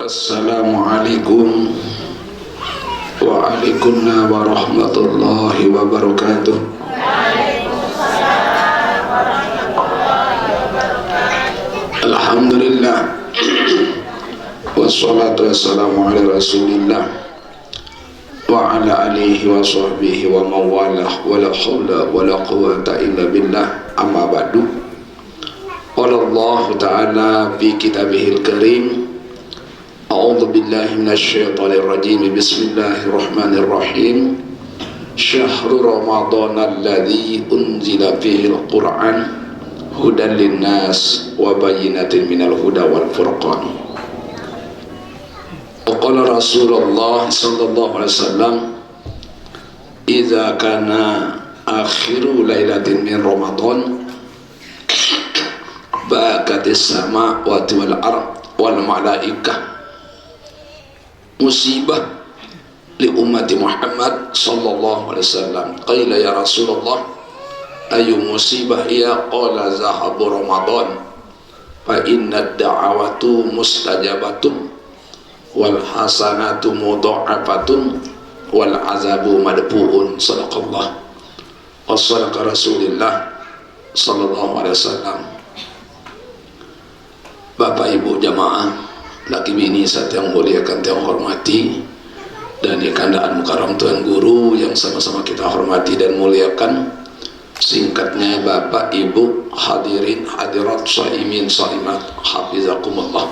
Assalamualaikum waalaikumsalam warahmatullahi wabarakatuh. Alhamdulillah wassalatu wassalamu ala rasulillah wa ala alihi wa sahbihi wa mawalah wa la hawla wa la quwata illa billah, amma ba'du. Qala Allah ta'ala fi kitabihil karim, a'udzu billahi minasyaitonir rajim, bismillahirrahmanirrahim. Syahrul Ramadan alladzi unzila fihil Qur'an hudan linnas wa bayyinatin minal huda wal furqan. Qala Rasulullah sallallahu alaihi wasallam, idza kana akhiru lailatin min Ramadan bakatis samawati wal ard wal malaikah musibah li ummati Muhammad sallallahu alaihi wasallam. Qila ya Rasulullah, ayu musibah ya? Qala zahabu Ramadan fa inna da'awatu mustajabatun wal hasanatu mudha'afatun wal azabu madfu'un. Sadaqallah wa sadaqa Rasulullah sallallahu alaihi wasallam. Bapak Ibu jamaah, laki bini saat yang muliakan, yang hormati, dan kandaan mukarram Tuan Guru yang sama-sama kita hormati dan muliakan. Singkatnya Bapak Ibu hadirin hadirat shaimin shaimat hafizakumullah.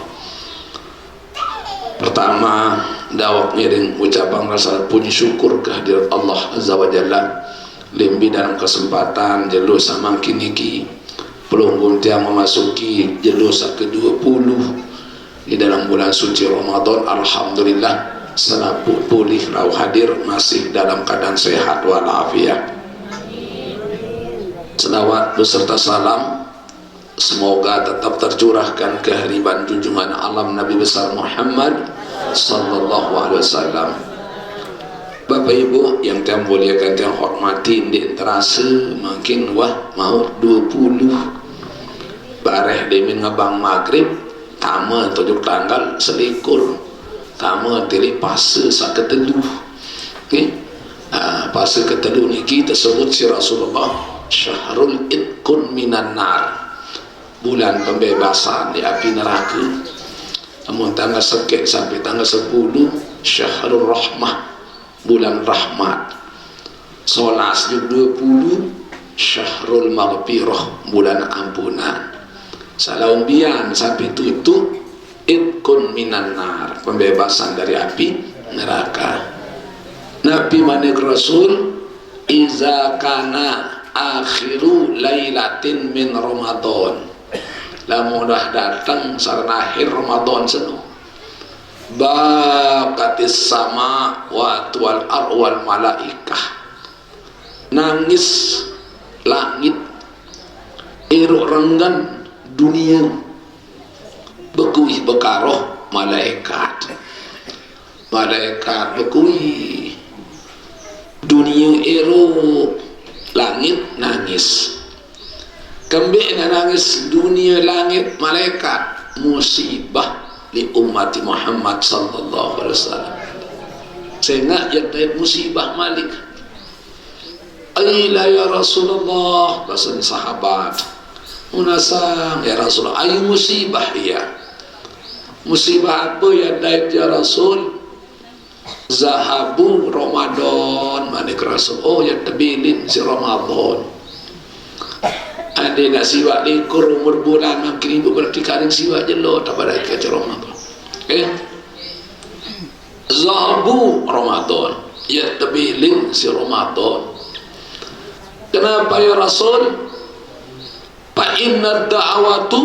Pertama, dawak ngiring ucapan rasa puji syukur kehadirat Allah Azza wa Jalla limbi dalam kesempatan jelus samakin niki pelunggung tiang memasuki jelus ke-20 di dalam bulan suci Ramadan. Alhamdulillah senaput pulih lau hadir masih dalam keadaan sehat walafiat. Selawat beserta salam semoga tetap tercurahkan kehadiran junjungan alam Nabi besar Muhammad sallallahu alaihi wasallam. Bapak Ibu yang saya muliakan, yang hormati, di terasa makin wah mau 20 bareh demin ngebang maghrib tama 7 tanggal selikur tama tili pase saketeluh. Okay? Pase keteluh niki tersebut si Rasulullah syahrul itqun minan nar, bulan pembebasan di api neraka. Namun tanggal sekek sampai tanggal 10 syahrul rahmah, bulan rahmat. Solas juga 20 syahrul maghfirah, bulan ampunan. Salaumbian sampai tutup itqun minan nar, pembebasan dari api neraka. Nabi manik Rasul, iza kana akhiru lailatin min Ramadan, lamun dah datang sarana akhir Ramadan seno, bakatis sama wa wal arwal malaikah, nangis langit, iruk renggan dunia, bekuih bekaroh malaikat bekuih dunia, iruk langit nangis, kembali nangis dunia langit malaikat. Musibah li ummati Muhammad sallallahu alaihi wasallam, sehingga yang dari musibah malik. Aila ya Rasulullah, bahasa sahabat munasam ya Rasulullah, ayu musibah ya, musibah apa ya daik ya Rasul? Zahabu Ramadan, manik Rasul, oh ya tebilin si Ramadan. Ada nak siwak likur umur bulan makin ibu berarti karing siwak jelo tak pada kerja Ramadan. Zahabu Ramadan, ya tebilin si Ramadan. Kenapa ya Rasul? Fa inna da'awatu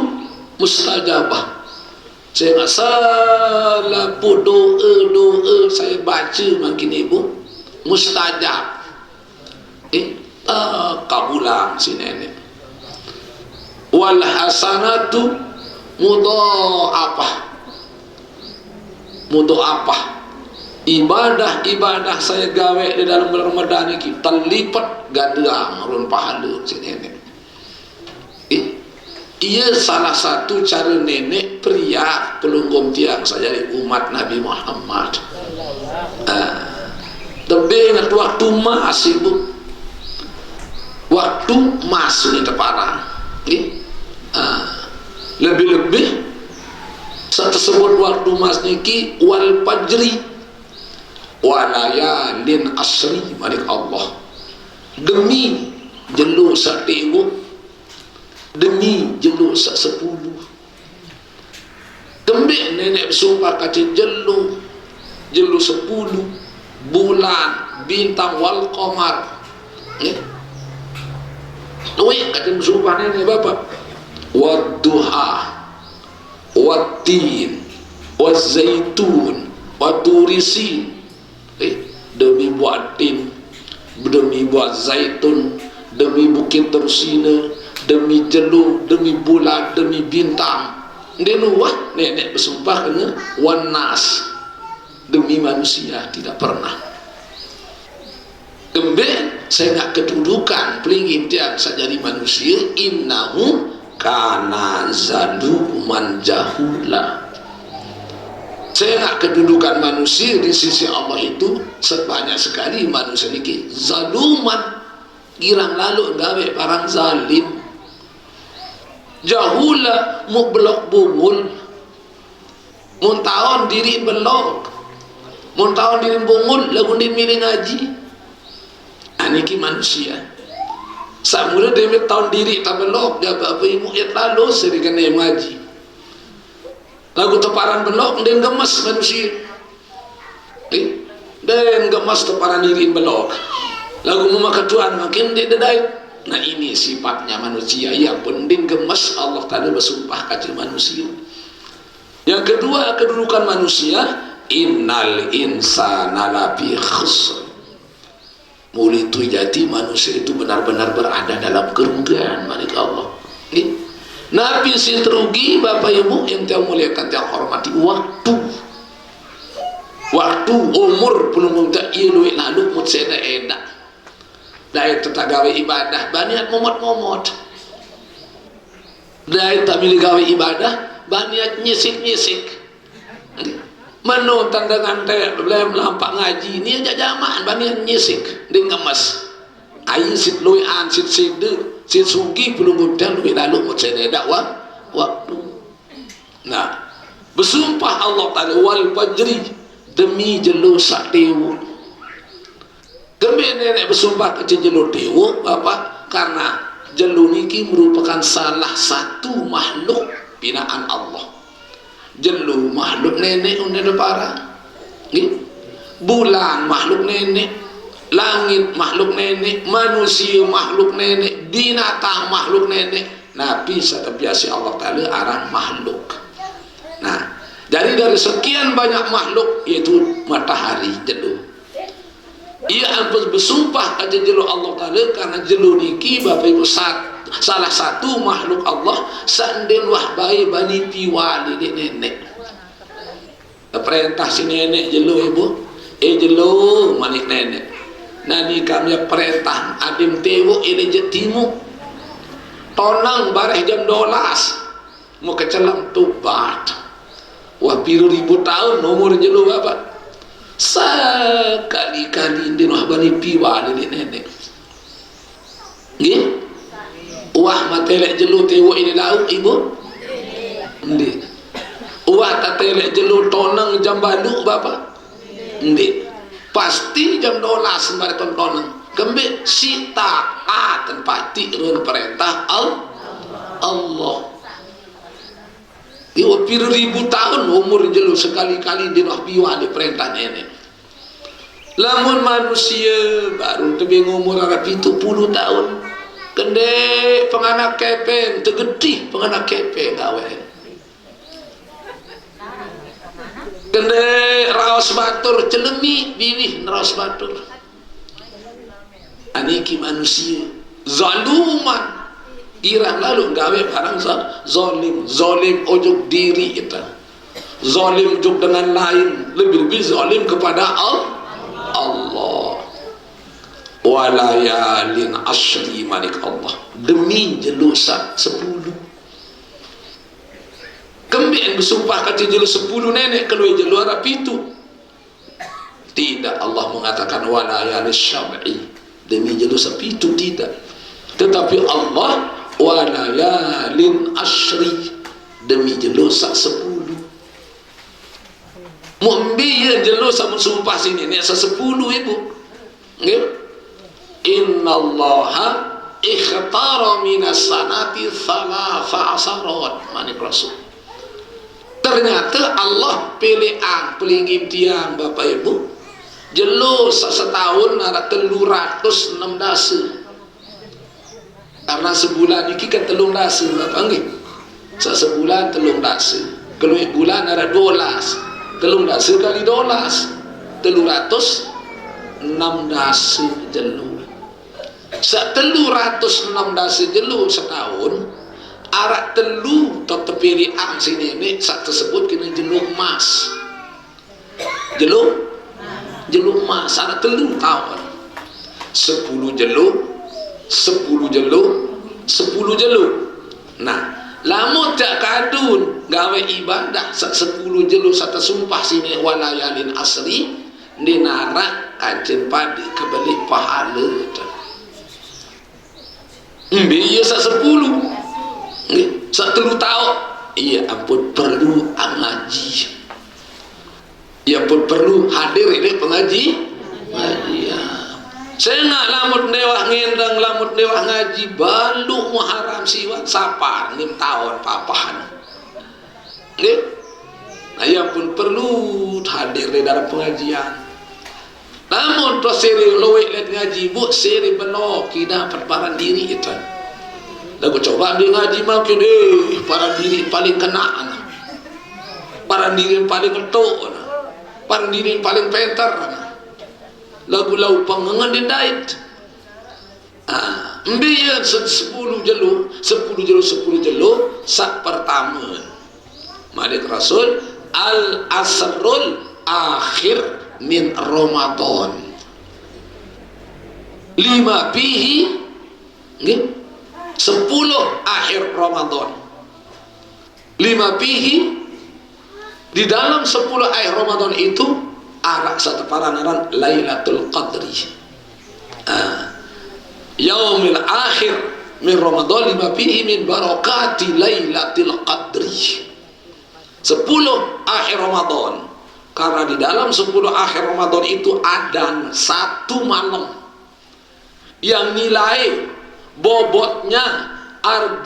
mustajabah. Saya nak salah doa saya baca makin ibu mustajab. kabulang si nenek. Wal hasanatu mudha'afah. Ibadah saya gawe di dalam bulan Ramadan ini terlipat ganda urun pahala si nenek. Ia salah satu cara nenek pria pelunggum tiang saja di umat Nabi Muhammad. Tapi ingat waktu mas ibu, waktu mas ini terparang. Lebih-lebih saat tersebut waktu mas niki wal fajri walayalin asri malik Allah, demi jelu sak ibu, demi jelu sak 10. Tembik nenek bersumpah kata jelu 10 bulan bintang wal qamar. Duit kata bersumpah nenek bapak. Wadduha wattin wazaitun waturisin, demi buat tin, demi buat zaitun, demi bukit Tursina, demi jelu, demi bulan, demi bintang. Dia nuwah nenek bersumpah kena wanas, demi manusia tidak pernah. Kemudian saya nak kedudukan pelingin tiang sajadi manusia, innahu kana zaluman jahula. Saya nak kedudukan manusia di sisi Allah itu sebanyak sekali manusia ini zaluman, girang lalu gawe parang zalim. Jahula mu belok bungul, mun tahun diri belok, mun tahun diri bungul lagu din miring ngaji. Aniki manusia samula demi tahun diri tak belok jaga apa ibu ya lalu sering kena ngaji lagu teparan belok dan gemas manusia, dan gemas teparan diri belok lagu memakai Tuhan makin dia dedai. Nah ini sifatnya manusia yang penting gemas. Allah tadi bersumpah kacil manusia. Yang kedua kedudukan manusia, innal insana lafi khusr. Mulai itu jadi manusia itu benar-benar berada dalam kerugian malik Allah. Nabi si terugi bapak ibu yang tiang muliakan tiang hormati waktu umur belum muda iluik lalu mutseda edak daya tetagawe ibadah baniat momot daya tak milih gawe ibadah baniat nyisik menonton dengan belum lampak ngaji ini aja jamaah baniat nyisik dengan mas ayi sit loyan sit side sit sugi belum muda luik lalu mutseda edak waktu. Nah bersumpah Allah tadi wal fajri, demi jelu sak dewa. Kemudian nenek bersumpah ke jelu dewa bapak, karena jelu niki merupakan salah satu makhluk binaan Allah. Jelu makhluk nenek unde para, bulan makhluk nenek, langit makhluk nenek, manusia makhluk nenek, binatang makhluk nenek. Nabi satabiasi Allah Ta'ala arang makhluk. Nah jadi dari sekian banyak makhluk yaitu matahari jelu, ia harus bersumpah aja jelu Allah Ta'ala karena jelu niki bapak ibu salah satu makhluk Allah sanden wah bayi bani piwali di nenek. Perintah si nenek jelu ibu jelu manik nenek nani kami perintah adim tewo ini jetimu tonang bareh jam 12 mau kecelam tubat. Wah biru ribu tahun umur jelu bapak sekali-kali di wah bani piwa di nenek wah matelek jelu tewo ini lauk ibu ndi wah tatelek jelu tonang jam baduk bapak ndi pasti jam 12 sembari tonang kembali sita tempati run perintah Allah. Iwa ribu tahun umur jelu sekali-kali di noh piwa di perintah nenek. Lamun manusia baru tebing umur arah 70 tahun. Kende penganak kepeng tegedih penganak kepeng gawe. Kende raos batur celemi binih raos batur. aniki manusia zaluman kira lalu gawe barang zalim ojok diri itu, zalim ojok dengan lain, lebih-lebih zalim kepada Allah. Walayalin asyri manik Allah, demi jelusan 10. Kembali yang bersumpah kata jelus 10 nenek keluar jelur itu. Tidak, Allah mengatakan walayalin syab'i, demi jelus itu tidak. Tetapi Allah walayalin asyri, demi jelus 10. Mu'mbiya jelus sama sumpah sini ni 10 ibu. Nggih. Innallaha ikhtara minas sanati thalatha asarat manik Rasul. Ternyata Allah pilih pelingim tiang Bapak Ibu jelus setahun ada 306 dasa, karena sebulan ini kan 3 dasa Bapak nggih. Sebulan 3 dasa, kalau bulan ada 12, 3 dasa kali 12 306 dasa jelus. 306 dasa jelus setahun arak telu tetap pilih sini ini saat tersebut kena jeluk emas, jeluk emas ada telu tahun 10 jeluk 10 jeluk 10 jeluk. Nah lamun tak kadun gawe ibadah 10 jeluk satu sumpah sini walayalin asri dinarak kajen pada kebalik pahala biaya 10 1 tahun. Iya ampun perlu ngaji, ya pun perlu hadir ini pengaji. Ya. Saya nak lamut dewah ngendang lamut dewah ngaji balu muharam siwan sapar 6 tahun papahan. Nggih. Nah ya pun perlu hadir di dalam pengajian. Namun to seri lowe let ngaji bu seri beno kita perbaran diri itu. Lagu coba dia ngaji makin para diri paling kena, para diri paling ketuk, para diri paling pintar. Lagu-lagu pengengan dia dait. Biar 10 jelu sak pertama. Malik Rasul al-asrul akhir min Ramadan. 5 pihi nggih 10 akhir Ramadan. 5 pihi di dalam 10 akhir Ramadan itu arak satu paranaran Lailatul Qadri. Yaumil akhir min Ramadan 5 pihi min barakati Lailatul Qadri. 10 akhir Ramadan, karena di dalam 10 akhir Ramadan itu ada satu malam yang nilai bobotnya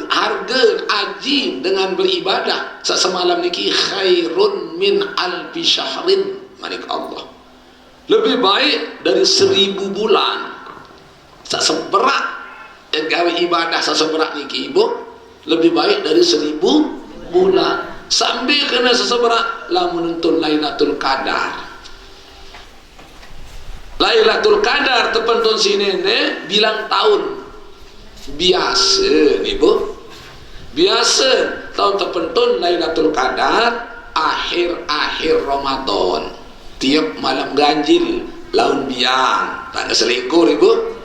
harga aji dengan beribadah sesemalam niki khairun min alfi syahrin manik Allah, lebih baik dari 1000 bulan. Seberat gawe ibadah seberat niki ibu lebih baik dari 1000 bulan. Sambil kena seseberat lah menuntun Lailatul Qadar. Lailatul Qadar terpentun sini bilang tahun biasa nih bu, biasa tahun terpentun Lailatul Qadar akhir Ramadan, tiap malam ganjil laun biang tak selikur ibu,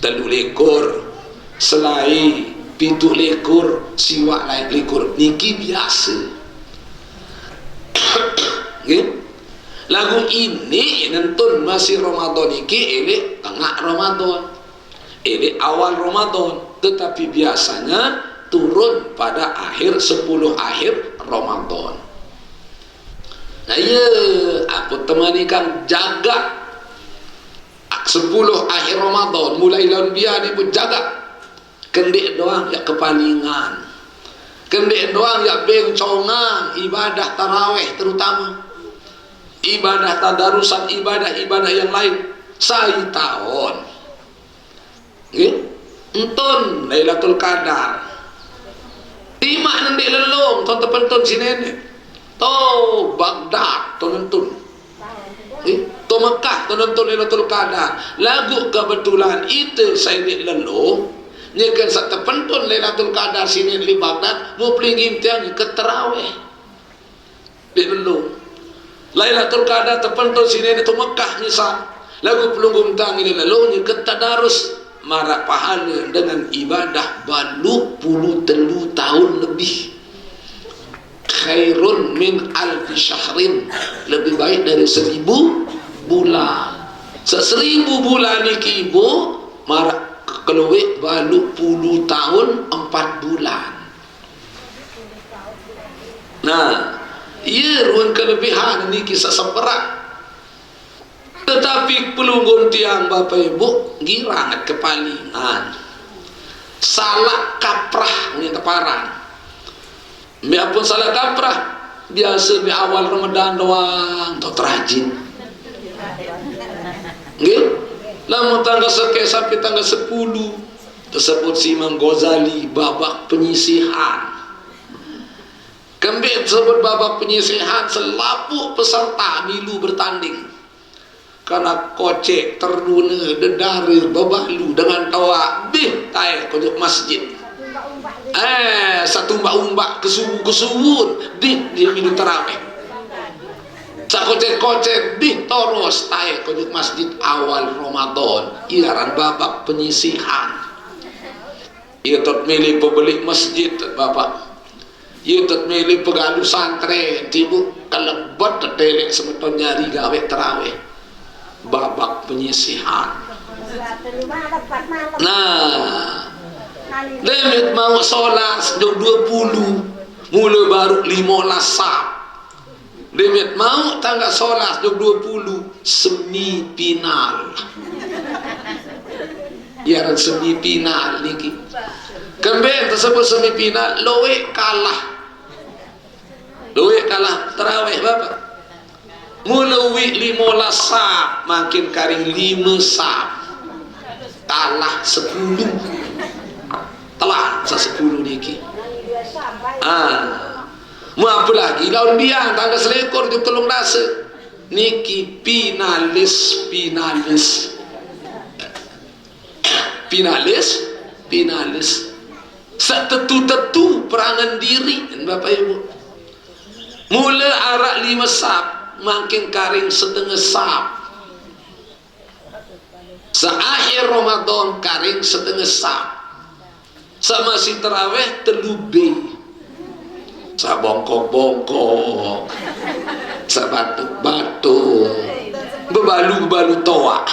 3 lekor selai 7 lekor siwak lain lekor niki biasa. Lagu ini nentun masih Ramadan niki ini tengah Ramadan, ini awal Ramadan, tetapi biasanya turun pada akhir 10 akhir Ramadan. Nah iya aku temani kan jaga 10 akhir Ramadan mulai laun biar ibu jaga kendek doang ya kepalingan, kendek doang ya bencongan ibadah taraweh, terutama ibadah tadarusan, ibadah yang lain saya tahun entun Lailatul Qadar timak nanti lelong ton tepentun sini to Baghdad to nentun to to Mekah to nonton Lailatul Qadar lagu kebetulan itu saya di lelo nyekan satu pentun Lailatul Qadar sini di Baghdad mau pelingin tiang ke terawih di lelo Lailatul Qadar terpentun sini di Mekah nyisa lagu pelunggum tang ini lelo nyekan tadarus marak pahala dengan ibadah balu puluh telu tahun lebih khairun min alfi syahrin lebih baik dari 1000 bulan 1000 bulan niki ibu marak keluwe balu puluh tahun 4 bulan nah iya ruang kelebihan niki seseperak tetapi pelunggum tiang bapak ibu girangat kepalingan salah kaprah ini teparan biarpun salah kaprah biasa di awal Ramadan doang atau terajin nggih lamun tanggal seke sampai tanggal 10 tersebut si Imam Ghazali babak penyisihan kembali tersebut babak penyisihan selapuk peserta milu bertanding karena kocek terduna dedarir babalu dengan tawa bih tay kojok masjid satu umbak kesuwun di milu tarawih sak kocek di toros tay kojok masjid awal Ramadan iaran babak penyisihan ia tot milih pembeli masjid bapak ia tot milih pegalu santren tibu kelebet tetelek semeton nyari gawe tarawih babak penyisihan nah limit mau sholat jam 20 mulai baru 15 sab limit mau tanggal sholat jam 20 semifinal iaran semifinal niki kembali tersebut semifinal lowe kalah terawih bapak mulai 15 sab makin karing 5 sab kalah 10 telah 10 niki mau apa lagi lawan biang tangga selekor di tolong rasa niki finalis setetu perangan diri bapak ibu mula arak 5 sab makin karing setengah sab seakhir Ramadan karing setengah sab sama si terawih terlube sa bongkok sa batuk bebalu toa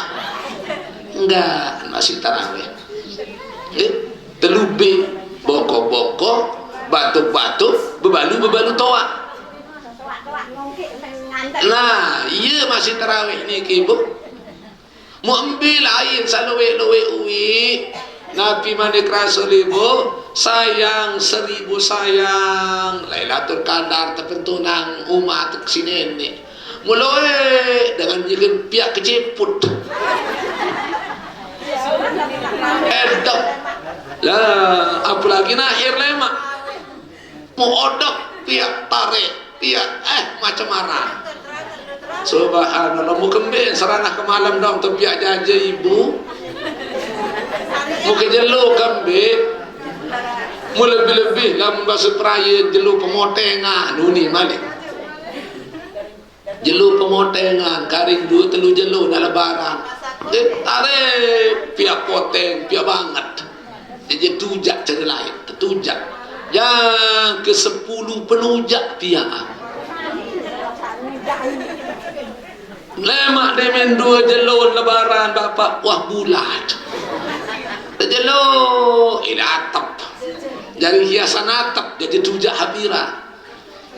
enggak masih terawih terlube bongkok batuk bebalu toa nah iya masih terawih ni ibu mau ambil air salowe uwi Nabi Manik Rasul ibu sayang 1000 sayang Lailatul Qadar terpentunang umat kesini ni mulai dengan jigen pihak keceput edok lah apalagi akhir lemak mau odok pihak tarik pihak macam marah subhanallah mau kembali seranah ke malam dong tu pihak jaja ibu mau ke jelo kembali mau lebih-lebih lah membasuh peraya jelo pemotengan nuni malik jelo pemotengan karing 2-3 jelo nak lebaran tarik pihak poteng pihak banget jadi tujak cari lain tujak yang ke-10 penujak pihak lemak demen 2 jelo lebaran bapak wah bulat jelo ini atap jadi hiasan atap jadi tujak habira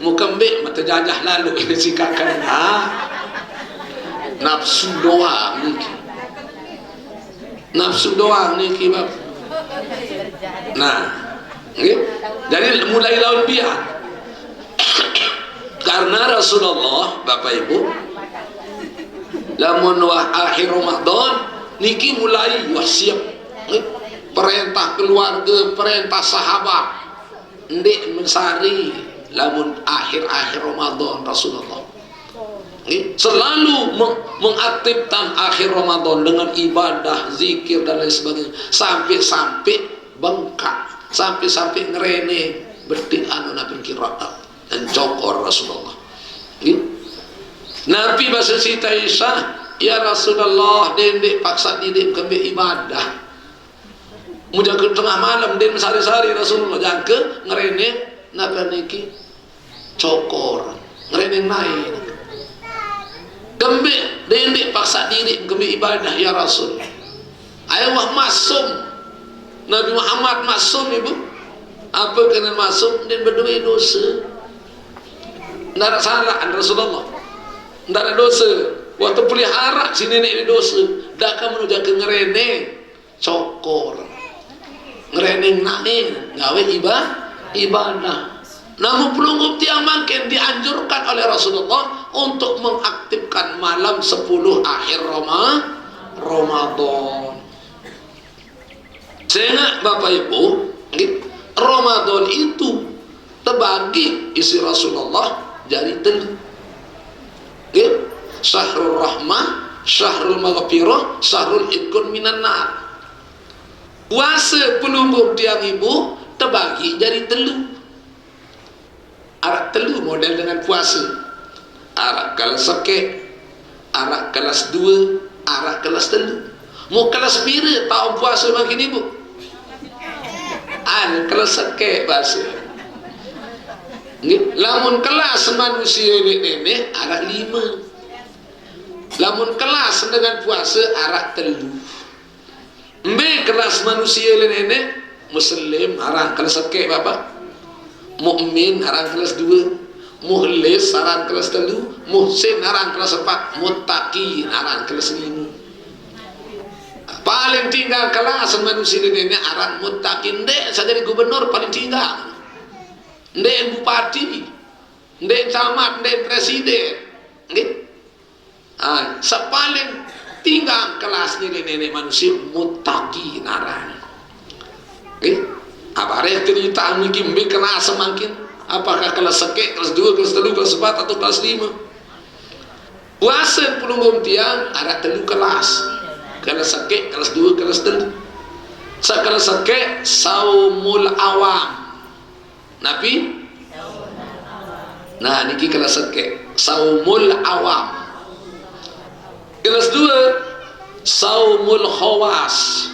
mau kembik mata jajah lalu ini sikakan nafsu doang niki bab nah jadi mulai lawan pihak karena Rasulullah bapak ibu lamun akhir Ramadan niki mulai wasiat perintah keluarga perintah sahabat ndik mensari lamun akhir Ramadan Rasulullah selalu mengaktifkan akhir Ramadan dengan ibadah, zikir dan lain sebagainya, sampai bengkak, sampai ngerene berarti anu nabi kira dan cokor Rasulullah. Nabi bahasa Siti Aisyah, ya Rasulullah, dendek paksa didik kami ibadah, mudah ke tengah malam den sehari-hari Rasulullah jangke ngerene nabi niki cokor ngerene naik kembali dendek paksa diri kembali ibadah ya Rasul. Ayah masum Nabi Muhammad masum ibu. Apa kena masum dan berdua dosa. Tidak ada salah Rasulullah. Tidak ada dosa. Waktu pelihara si nenek ini dosa. Dah kamu menuju ke ngerene cokor. Ngerene naik gawe ibadah. Namun pelunggup tiang makin dianjurkan oleh Rasulullah untuk mengaktifkan malam 10 akhir Ramadan. Sehingga Bapak Ibu, Ramadan itu terbagi isi Rasulullah jadi telu. Syahrul Rahmah, Syahrul Maghfirah, Syahrul Ikun Minan Nar. Puasa pelunggup tiang ibu terbagi jadi telu. Arak telu model dengan puasa. Arak kelas seke, arak kelas 2, arak kelas telu. Mau kelas pira tahun puasa makin ibu? Kelas seke bahasa. Lamun kelas manusia nenek arak 5. Lamun kelas dengan puasa arak telu. Mbe kelas manusia nenek Muslim arak kelas seke bapak. Mukmin arang kelas 2, mukhlis arang kelas 3, muhsin arang kelas 4, muttaqi arang kelas 5. Paling tinggal kelas manusia ini arang muttaqi. Ndek saya jadi gubernur paling tinggal. Ndek bupati, ndek camat, ndek presiden. Nggih. Sepaling tinggal kelasnya nenek manusia muttaqi arang. Nggih. Apa ada cerita mungkin kena semakin apakah kelas seke, kelas 2, kelas 3, kelas 4 atau kelas 5. Puasa pelunggum tiang ada telu kelas seke, kelas 2, kelas 3. Kelas seke saumul awam Nabi. Nah niki kelas seke saumul awam. Kelas 2 saumul khawas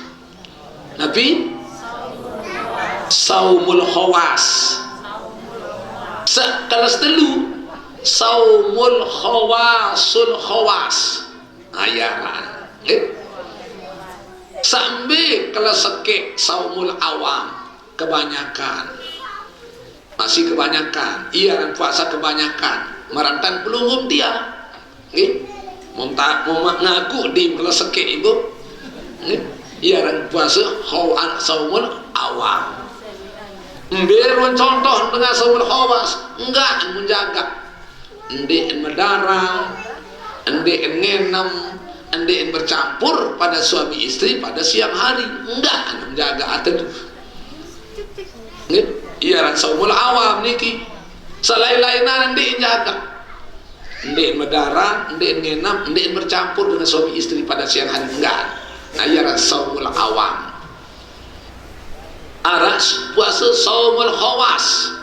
Nabi. Saumul khawas. Kelas 3 saumul khawasul khawas. Ayah. Sampai kelas seke saumul awam kebanyakan. Masih kebanyakan. Iya dan puasa kebanyakan. Merantan pelunggum dia. Mau ngaku di kelas seke ibu. Iya dan puasa saumul awam. Berun contoh dengan saumul khawas enggak menjaga, ndek mendarang, ndek ngenam, ndek bercampur pada suami istri pada siang hari, enggak menjaga atau iya saumul awam niki selain-lainan ndek jaga, ndek mendarang, ndek ngenam, ndek bercampur dengan suami istri pada siang hari, enggak. Nah iya saumul awam. Aras puasa saumul khawas.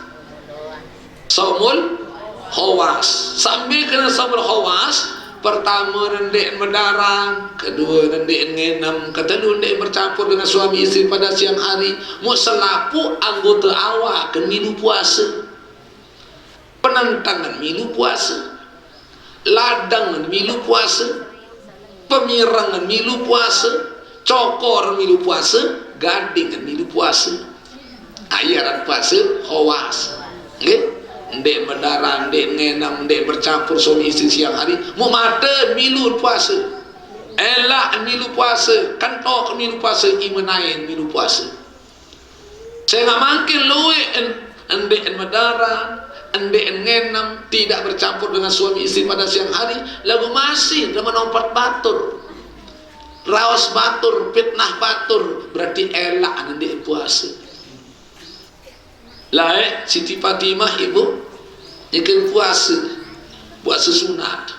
Saumul khawas. Sambil kena saumul khawas, pertama rendek mendarang, kedua rendek ngenam, ketiga rendek bercampur dengan suami istri pada siang hari. Mu selapu anggota awak ke milu puasa. Penentangan milu puasa. Ladangan milu puasa. Pemirangan milu puasa. Cokor milu puasa. Gading milu puasa. Ayaran puasa khawas. Ndek mendarang, ndek ngenam, ndek bercampur suami istri siang hari. Mu mata milu puasa. Elak milu puasa. Kantok milu puasa. Imenain milu puasa. Saya nggak mungkin luwe ndek mendarang, ndek ngenam, tidak bercampur dengan suami istri pada siang hari. Lagu masih menompat batur. Rawas batur, fitnah batur, berarti elak nanti puasa. Siti Fatimah ibu, ikan puasa sunat.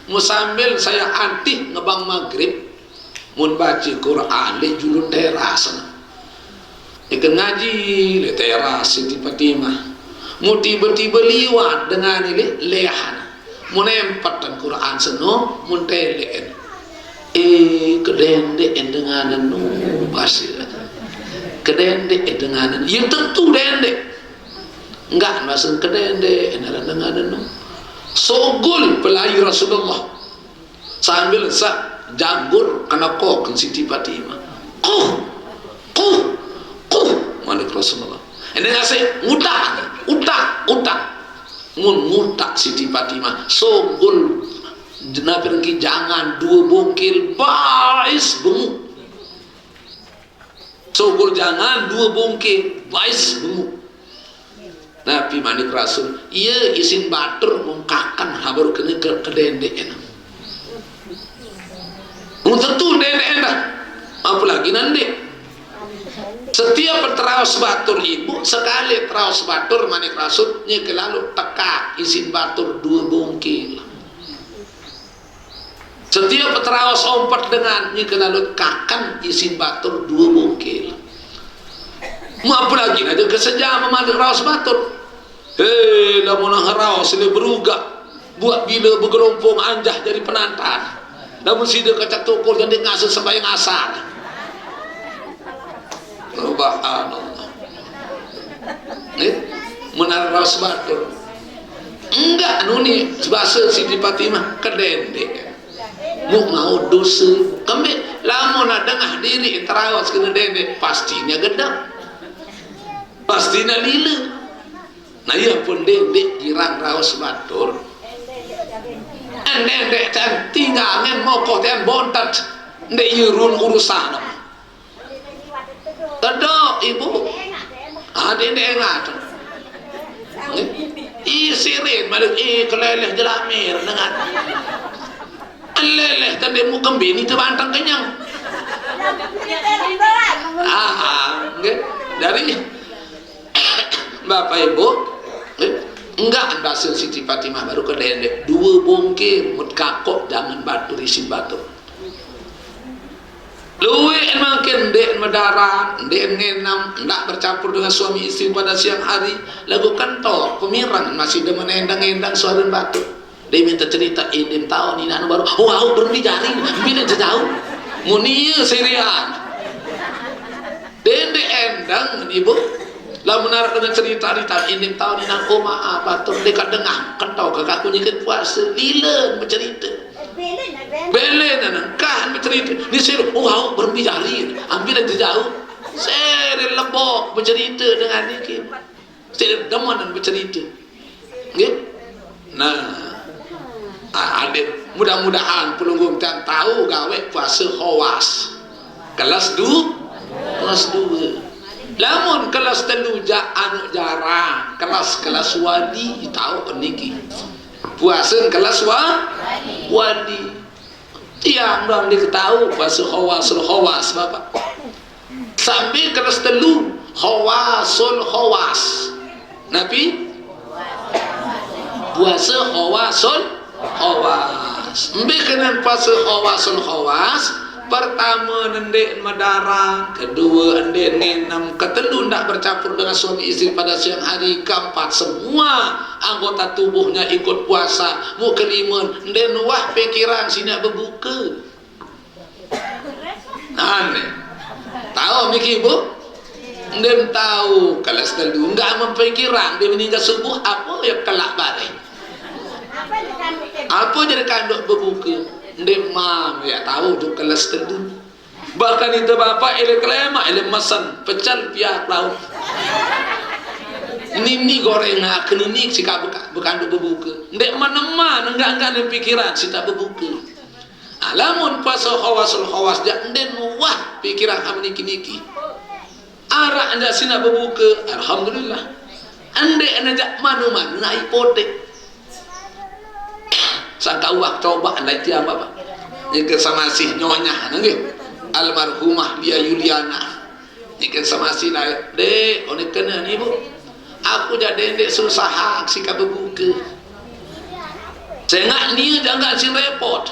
Mu sambil saya antih ngebang maghrib mun baca Quran le julun teras ikan ngaji le teras Siti Fatimah mu tiba-tiba liwat dengan ini lehan mu nempatan Quran seno mun teleen kedendek dengan nu pasti kedendek dengan ya tentu dendek enggak masuk kedendek dengan nu sogul pelayu Rasulullah sambil jagur kena kok Siti Fatimah Malik Rasulullah ini ngasih utak ngutak Siti Fatimah sogul Nabi pergi jangan dua bungkil bais benguk sogul jangan dua bungkil bais benguk Nabi Manik Rasul iya isin batur mengkakan habar kena kedendek tentu dendek apalagi nanti setiap terawas batur ibu sekali terawas batur Manik Rasul nya kelalu tekak isin batur dua bungkil setiap terawas ompat dengan nya kelalu kakan isin batur dua bungkil mau apalagi nanti kesejam Manik Rawas batur lamun haraus ini berugak buat bila bergelompong anjah dari penantan namun sida kacak tukul jadi ngasih sembahyang asar subhanallah menar raus batur enggak nuni bahasa Siti Fatimah kedendek mau dosa kami lamun dengah diri terawas kena dendek pastinya gedang pastinya lila nah iya pun dendek girang raus batur dendek dan tinggalin mokok dan bontat dendek yurun urusan kedok ibu dendek engat sirin balik keleleh jelamir dengan leleh tadi mu kembini terbantang kenyang dari Bapak Ibu enggak bahasa Siti Fatimah baru ke dendek dua bongkir mut kakok jangan batu isin batu luwe makin dek medaran dek ngenam enggak bercampur dengan suami istri pada siang hari lagu kantor pemirang masih demen endang-endang suara batu dia minta cerita ini tahun ini anu baru wow berhenti jari bila jauh munia serian dendek endang ibu lah menarik dengan cerita ini tahun ini aku maaf batur dekat dengar kentau kakakunya kan puasa lilen bercerita belen kan bercerita ni saya wow berbicara ambil aja jauh saya lebok bercerita dengan ini saya deman bercerita gitu nah adik mudah-mudahan pelunggung tak tahu gawe puasa khawas kelas 2 lamun kelas telu anu jarang kelas wadi tahu niki puasa kelas wadi tiang belum diketahui puasa khawas bapak sampai kelas telu khawasul khawas nabi puasa khawasul khawas mbikenan puasa khawasul khawas pertama nendek medarang, kedua nendek ngenam, ketelu ndak bercampur dengan suami istri pada siang hari, keempat semua anggota tubuhnya ikut puasa, mu kelima nendek wah pikiran sini berbuka aneh tahu miki ibu nendek tahu kalau setelu nggak mempikiran dia meninggal subuh apa ya kelak bareng apa jadi kanduk berbuka ndek mam ya tahu tu kelas terdu bahkan itu bapak ele kelema ele masan pecal pihak laut ini goreng nak klinik si bukan berbuka ndek mana enggak pikiran si tak berbuka alamun puasa khawasul khawas jak ndek wah pikiran amni niki arah anda sina berbuka alhamdulillah ndek anda jak manu na hipotek sangka uang coba anda tiap apa yang sama si nyonya nggih almarhumah dia Yuliana yang sama si lain dek onek kena ni bu aku jadi dek susah si kabebuke Saya ngak ni jangan si repot.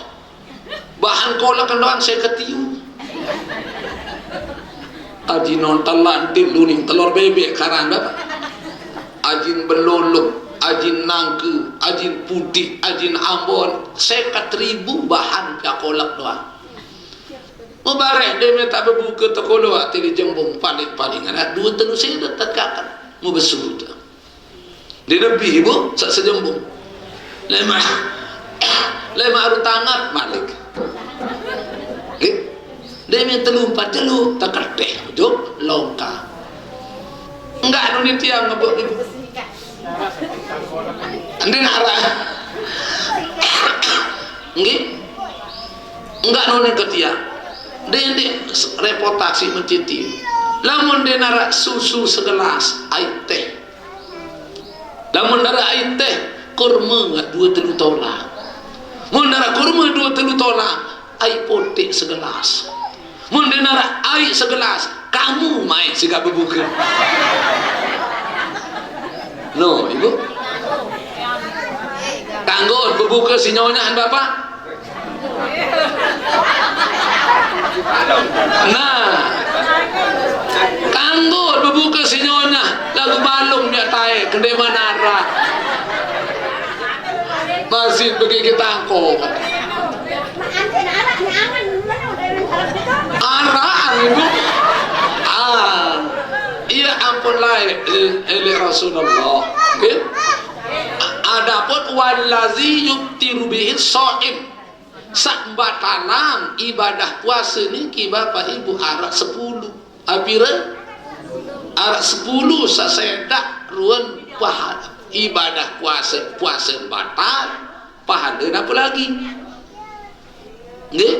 Bahan kolak kan doang saya ketiup. Ajin nonton lantik luning telur bebek karang dah. Ajin belolok, ajin nangke, ajin putih, ajin ambon. Saya 1,000 bahan pia kolak doang. Mubarak dia minta berbuka tekolo hati di jembung paling-paling ada 2 telur saya dah tekakan mau besuh dah. Dia lebih ibu sak sejembung. Lema arut tangan malik. Dia minta lumpat telur tekateh jok longka. Enggak nuni tiang ngebuk ibu. Ande nara. Enggak nuni ke tiang. Dia reputasi menciti. Lamun dia nara susu segelas air teh. Lamun nara air teh kurma nggak 2-3 tolak. Mun nara kurma 2-3 tolak air putih segelas. Mun dia nara air segelas kamu main siga berbuka. No ibu. Kanggo berbuka si nyonya bapak. Nah, kanggo berbuka si nyonya lagu balung dia tae kedai manara masih pergi kita angkong araan ibu iya ampun lah oleh Rasulullah adapun walazi yubtiru bihi shaim sak batalang ibadah puasa ni ki bapak ibu arak 10 apira arak 10 sak sedak ruan pahala ibadah puasa batal pahala apa lagi nggih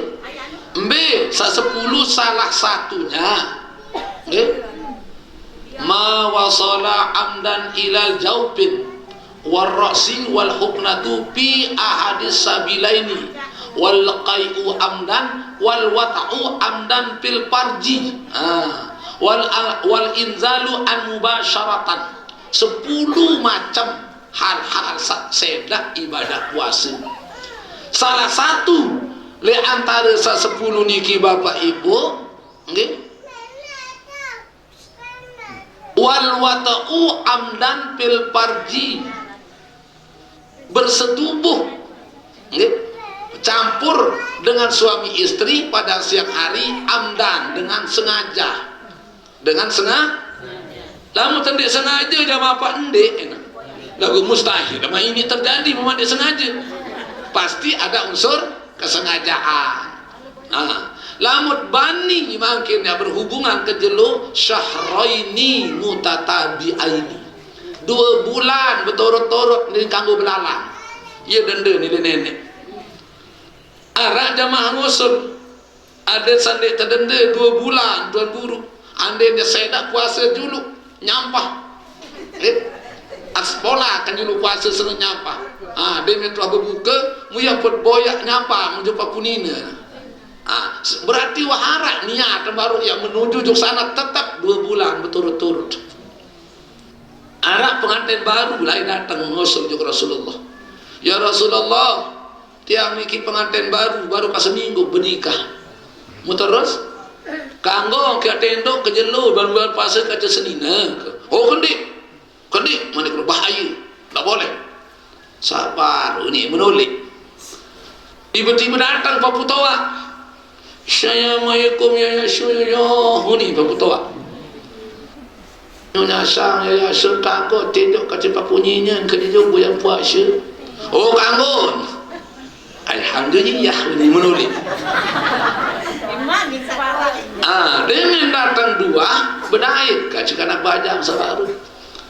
mbe sak 10 salah satunya nggih ma wasala amdan ilal jaubin warrasin wal huknatu fi ahadis sabilaini wal qai'u amdan wal wata'u amdan fil farji wal inzalu an mubasyaratan 10 macam hal-hal sedak ibadah puasa. Salah satu le antara 10 niki bapak ibu nggih wal wata'u amdan fil farji bersetubuh nggih campur dengan suami istri pada siang hari amdan dengan sengaja lamun tendik sengaja jam apa endek lagu mustahil nama ini terjadi memang dia sengaja pasti ada unsur kesengajaan lamun bani makin ya berhubungan kejelo syahraini mutatabi'aini 2 bulan berturut-turut ni kanggo belalang ia denda ni nenek arak jamaah ngusul ada sandik terdenda 2 bulan tuan guru andai dia sedak puasa dulu nyampah sekolah kan dulu puasa senang nyampah dia telah berbuka muya pun boyak nyampah menjumpa punina berarti waharak niat baru yang menuju ke sana tetap 2 bulan berturut-turut arak pengantin baru lain datang mengusul juga Rasulullah ya Rasulullah tiang niki pengantin baru pas seminggu bernikah mu terus kanggo ke tendok ke jelo baru puasa ke senina oh kendik mana kalau bahaya tak boleh sabar ini menulik tiba-tiba datang Pak Putoa Assalamualaikum ya ini Pak Putoa nyonya sang ya kanggo tendok ke cepat punyinya ke jelo yang puasa oh kanggo alhamdulillah ini menulis dengan datang 2 berdait kacik anak bajang sebaru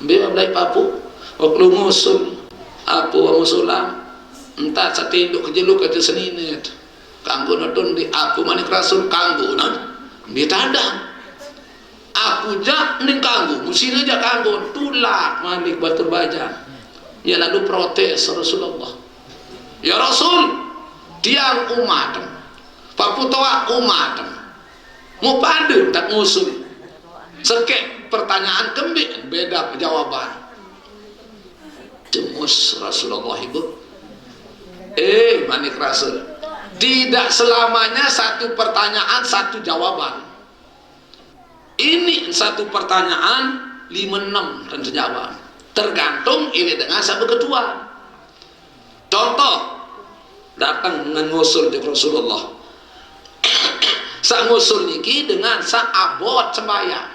biar berdait papu waktu ngusul apa wa musulam entah satinduk kejeluk kata seninit kanggo nodon di aku manik rasul kanggo di tanda aku jak ning kanggo musina jak kanggo tulak manik batur bajang ya lalu protes Rasulullah ya Rasul tiang umat Pak Putoa umat mau padu tak ngusul sekek pertanyaan kembik beda jawaban cemus Rasulullah ibu Manik Rasul, tidak selamanya satu pertanyaan satu jawaban. Ini satu pertanyaan 5-6 dan sejawab, tergantung ini dengan satu ketua. Contoh, datang dengan ngusul di Rasulullah, sak ngusul niki dengan sak abot sembahyang,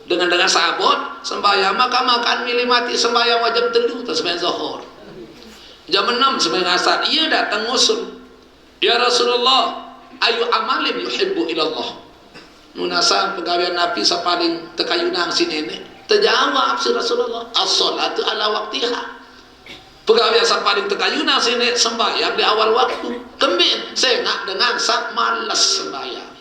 dengan sak abot sembahyang, maka makan milih mati sembahyang wajib telu atau sembahyang zuhur jam 6 sembahyang asar. Ia datang ngusul, ya Rasulullah, ayu amalin yuhibbu ilallah. Munasa pegawai Nabi sapaling tekayunang si nenek terjawab si Rasulullah, as-salatu ala waktiha. Pegawai sapaling tekayunang si nenek sembahyang di awal waktu. Kembali sengak dengan sak malas sembahyang.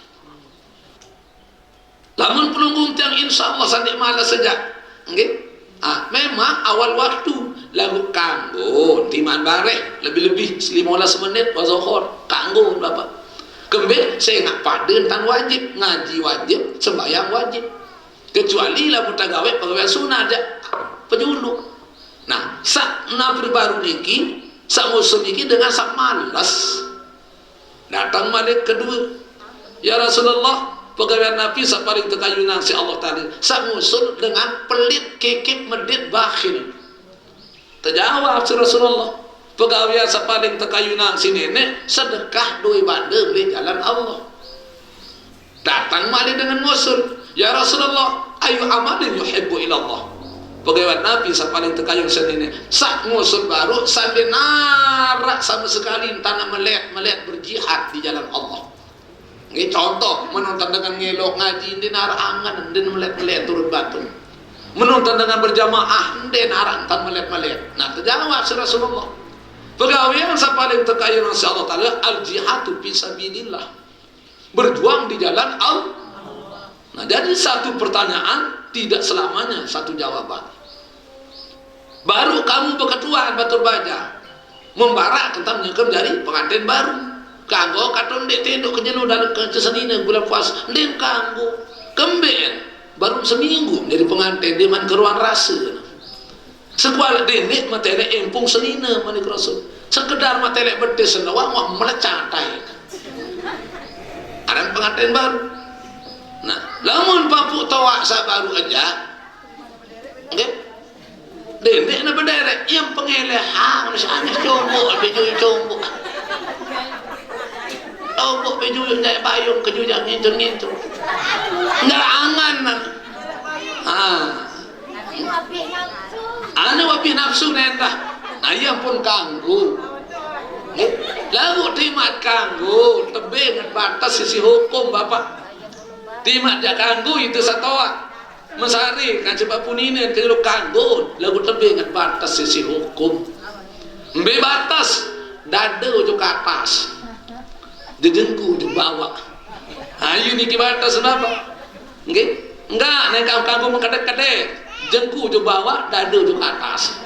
Lamun pelunggung tiang insya Allah sandik malas saja. Okay? Memang awal waktu lagu kanggo timan bareh lebih-lebih 15 menit wazohor kanggo bapak. Kembali saya nak paden tan wajib, ngaji wajib, sembahyang wajib. Kecuali lagu tagawe pegawai sunah aja penyuluh. Nah, sak nafri baru niki, sak musuh niki dengan sak malas. Datang malik kedua, ya Rasulullah, pegawai Nabi sak paling tekayunan si Allah tadi, sak musuh dengan pelit, kekip, medit, bakhil. Terjawab si Rasulullah, pegawai sak paling tekayunan si nenek sedekah doi banda beli jalan Allah. Datang malik dengan musuh, ya Rasulullah, ayu amalin yuhibbu ilallah. Pegawai Nabi sak paling tekayun si nenek, sak musuh baru sambil narak sama sekali tanah melet berjihad di jalan Allah. Ini contoh, menonton dengan ngelok ngaji, ini narak angan, ini melet turun batu. Menonton dengan berjamaah, ini narak tan melet. Nah, terjawab si Rasulullah. Pegawai yang paling terkayun oleh Allah Ta'ala, al-jihadu fisabilillah, berjuang di jalan Allah. Nah, jadi satu pertanyaan tidak selamanya satu jawaban. Baru kamu berketuaan batur baja membarak tentang nyekam dari pengantin baru. Kanggo katon dek tendok kejenuh dalam kesenina bulan puasa, den kanggo kemben baru seminggu dari pengantin dia man keruan rasa. Sekuala denek matele empung senina manik Rasul. Sekedar matele bedes senawang wah melecatai. Ada pengantin baru. Nah, lamun papu tawak sa baru aja. Okey. Denek na berderet yang pengelehan sana combo combo. Oh, baju yang payung kejujang ngintur. Ngarangan. Ane wapi nafsu nenda. Ayam pun kanggu. Lagu timat kanggu, tebing batas sisi hukum bapak. Timat jak kanggu itu satoa. Mesari kan sebab punine kalau kanggu, lagu tebing batas sisi hukum. Mbe batas dada ujuk ke atas. Dijengku di bawah. Ayo ni batas kenapa? Enggak, naik kanggu mengkedek-kedek. Jengku di bawah, dada di atas.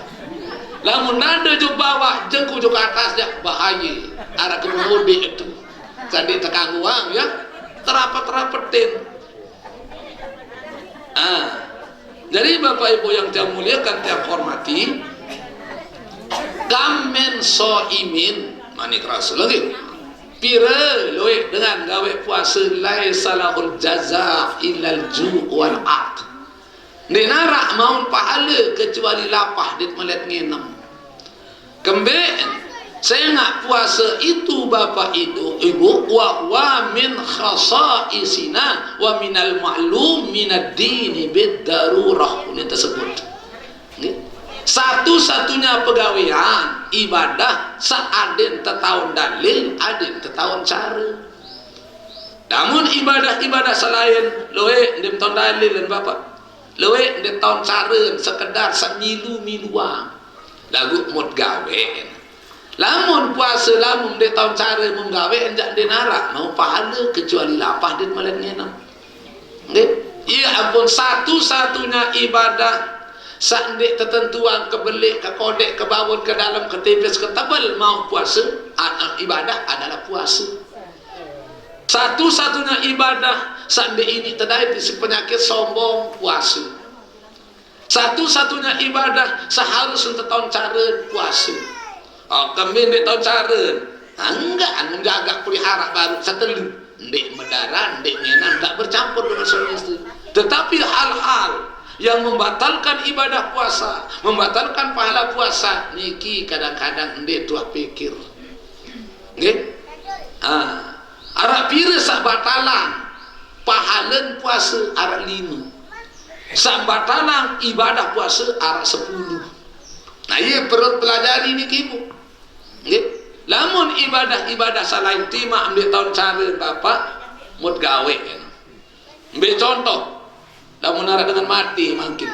Lamun dada di bawah, jengku di atas ya bahaya. Arah kemudi itu. Jadi tekangguang ya, terapat-terapetin. Jadi Bapak Ibu yang saya muliakan, saya hormati, gamen soimin manik Rasul lagi. Pira loe dengan gawe puasa laisa lahul jaza illal ju' wal at. Dinara maun pahala kecuali lapah dit melet ngenem. Kembali saya nak puasa itu Bapak Ibu wa min khasaisina wa minal ma'lum minad dini bid darurah ini tersebut. Satu-satunya pegawaian ibadah seadin tetahun dalil, adin tetahun cara. Namun ibadah-ibadah selain loe ndem tahun dalil dan bapak, loe ndem tahun cara sekedar samilu-miluang. Lagu mut gawe. Lamun puasa lamun ndem tahun cara menggawe enjak denara mau pahala kecuali lapah din malen ngenam. Nggih? Iya ampun satu-satunya ibadah sandik tertentuan kebelik ke kodek ke bawon ke dalam ke tipis ke tebal mau puasa ibadah adalah puasa. Satu-satunya ibadah sandik ini terdai di penyakit sombong puasa. Satu-satunya ibadah seharusnya tahun cara puasa. kami ndek tahu cara. Enggak, menjaga pelihara baru setelu. Ndek medara, ndek ngenan, tak bercampur dengan suami istri. Tetapi hal-hal yang membatalkan ibadah puasa, membatalkan pahala puasa, niki kadang-kadang ndek tuah pikir. Nggih? Arak pira sak batalan pahalan puasa arak 5. Sak batalan ibadah puasa arak 10. Nah, ia perlu pelajari niki Bu. Nggih? Lamun ibadah-ibadah salain tima ambil tahun cara bapak mut gawe kan. Ambil contoh, lamun arah dengan mati mungkin.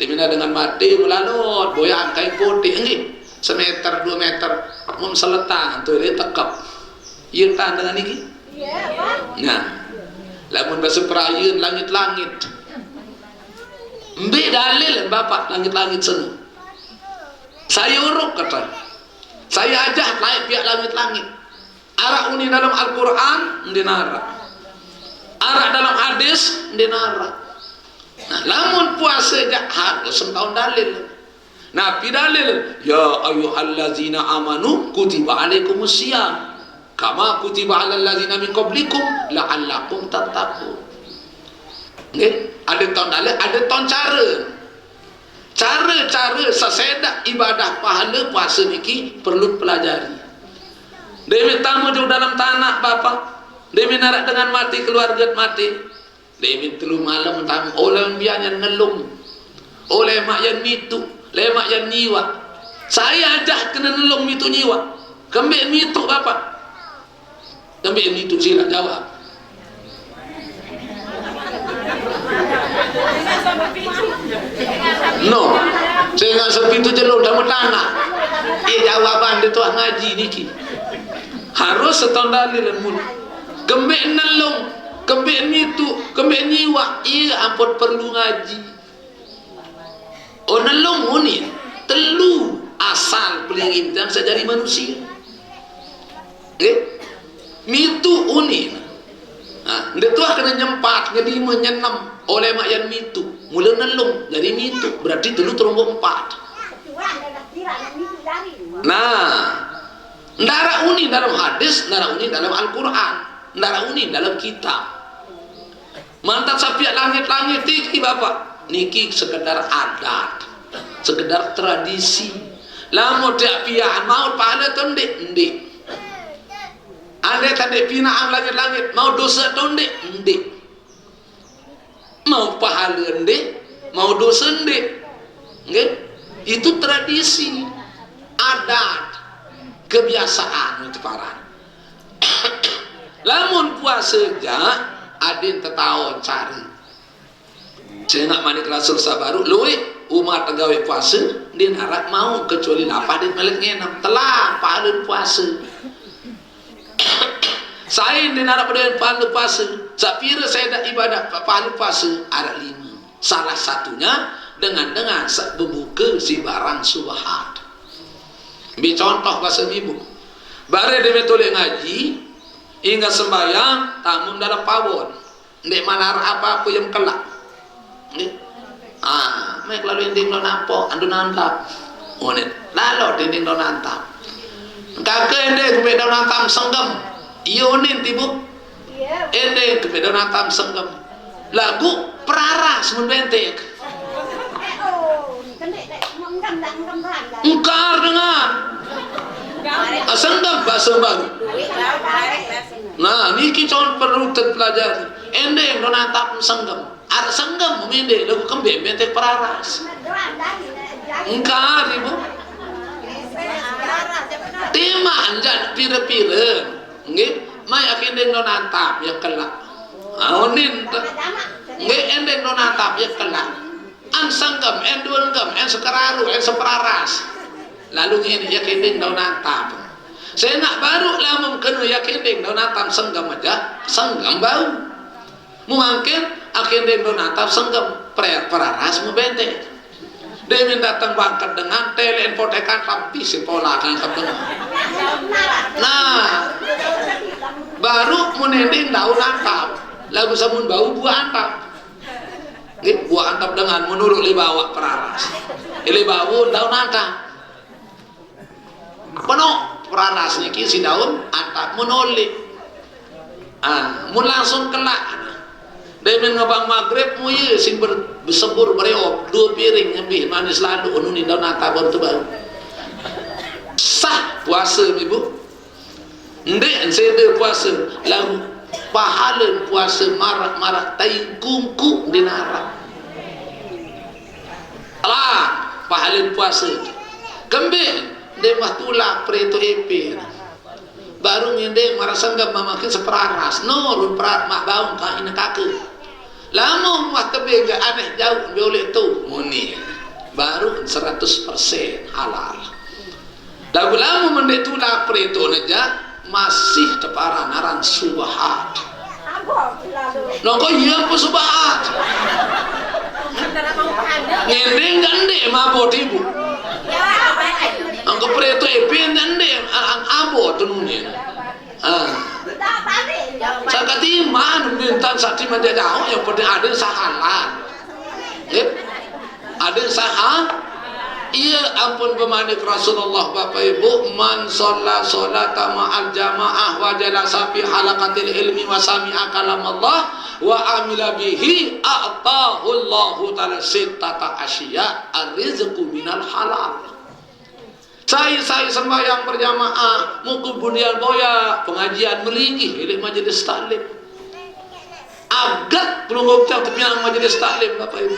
Dimana dengan mati melalot boyang kain putih nggih. Semeter 2 meter mun seletang tu dia tekap. Ieu tan dengan iki. Iya, Pak. Nah, lamun basa perayaan langit-langit. Ambil dalil bapak langit-langit senu. Saya uruk kata. Saya ajak naik pihak langit-langit. Arak uni dalam Al-Quran, dinara. Arak dalam hadis, dinara. Nah, lamun puasa jak harus tahun dalil. Nabi dalil, ya ayyuhallazina amanu kutiba alaikumus syiyam kama kutiba alal ladzina min qablikum la'allakum tattaqun. Nggih, ada tahun dalil, ada tahun cara. Cara-cara sesedak ibadah pahala puasa niki perlu pelajari. Demi tamu jauh dalam tanah bapak, demi narak dengan mati keluarga mati, demi telu malam tamu oleh biarnya nelung, oleh mak yang mitu, oleh mak yang nyiwa. Saya ajak kena nelung mitu nyiwa, kembali mitu bapak, kembali mitu sila jawab. No, saya nggak sepi itu jelur dah metana. Jawaban dia tuah ngaji niki. Harus setahun dalil mun. Kembek nelung, kembek mitu, kembek nyiwa. Iya ampun perlu ngaji. Oh nelung uni telu asal pelingin dan sejari manusia. Mitu uni. Nah, dia tuah kena nyempat, jadi menyenam oleh mak yang mitu. Mula nelung dari mitu berarti dulu terombong 4. Nah, ndara uni dalam hadis, ndara uni dalam Al-Quran, ndara uni dalam kitab. Mantap sapiak langit-langit iki bapak, niki sekedar adat, sekedar tradisi. Lamun tiap pian mau pahala tondek. Ada tadi pinaan langit-langit mau dosa tondek, mau pahala ndek, mau dosa ndek. Nggih? Itu tradisi, adat, kebiasaan itu parah. Lamun puasa ja adin tetawon cari. Cenah manik Rasul sabaru luwe umat tegawe puasa din harak mau kecuali apa din melek ngenam telah pahalun puasa. Saya din harak pada pahalun puasa. Sapira saya dak ibadah pahalun puasa ada 5. Salah satunya dengan berbuka si barang subahat. Bi contoh bahasa ibu. Bare de metode ngaji hingga sembahyang tamun dalam pawon. Ndek mana apa-apa yang kelak. Nggih. Mek lalu ending lo nampo andu nantap. Onet. Lalu ending lo nantap. Kakek ending ke nantap senggem. Ionin tibu. Ending ke nantap senggem. Lagu peraras mun bentek. Engkar dengar. Senggem bahasa baru. Nah, niki contoh perlu terpelajari. Endeng do nantap senggem. Ada senggem memende lagu kembek bentek peraras. Engkar ibu. Tema anjan pira-pira. Nggih, mai akendeng do nantap ya kelak. Onin. Nggih endeng do nantap ya kelak. An senggem, en duenggem, en sekeraru, en seperaras. Lalu ini ya kendeng daun nantap. Saya nak baru lama kena ya kendeng daun nantap senggem aja, senggem bau. Mungkin akendeng daun nantap senggem peraras membente. Dia datang bangkat dengan telepon tapi si pola tangkap dengan. Nah, baru menending daun nantap, lagu samun bau buah antap. Buah antap dengan menurut libawak peraras. Libawun daun antap. penuh peraras niki si daun atap menoleh mun langsung kelak demen ngabang maghrib mu ye sing bersebur bereop 2 piring lebih manis lalu nuni daun atap baru baru sah puasa ibu ndek saya puasa lalu pahala puasa marak tai kungku dinara alah pahala puasa kembali dia mah tulak preto epe baru ngende merasa enggak memakai seperaras no perat mak baung ka ina kake lama mah tebe enggak aneh jauh boleh tu muni baru 100% halal lagu lama mende tulak preto aja masih tepara naran subahat no kok iya apa subahat ngende enggak ndek mabot ibu angko preto epen ndek ang abo tunune sakati man bintan sakti menjajau yang penting ada sahalan ada sahah iya ampun pemanik Rasulullah Bapak Ibu man sholla sholata ma'al jamaah wa jalasa fi halaqatil ilmi wa sami'a kalam Allah wa amila bihi a'tahu Allahu ta'ala sittata asya ar-rizqu minal halal saya sembahyang berjamaah mukul bunyian boya pengajian melingih ilih majelis taklim agak pelungguk terpinang majelis taklim Bapak Ibu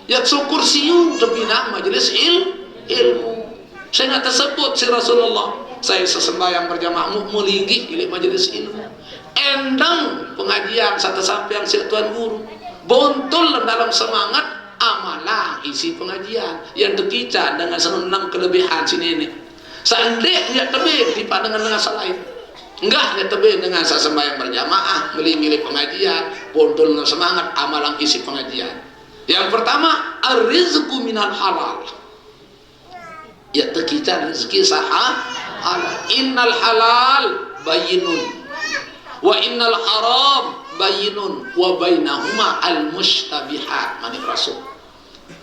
ya syukur siung terpinang majelis ilmu saya nggak tersebut si Rasulullah saya sesembahyang berjamaah melingih ilih majelis ilmu endang pengajian satu sampai yang si Tuan Guru bontul dalam semangat amalah isi pengajian yang terkicau dengan senang kelebihan sini ini seandainya tebing tipa dengan selain enggak ya tebing dengan sembahyang berjamaah milih pengajian bontul dengan semangat amalan isi pengajian yang pertama ar-rizqu minal halal ya terkicau rezeki halal innal halal bayinun wa innal haram bayinun wa bainahuma al-mushtabihat manik Rasul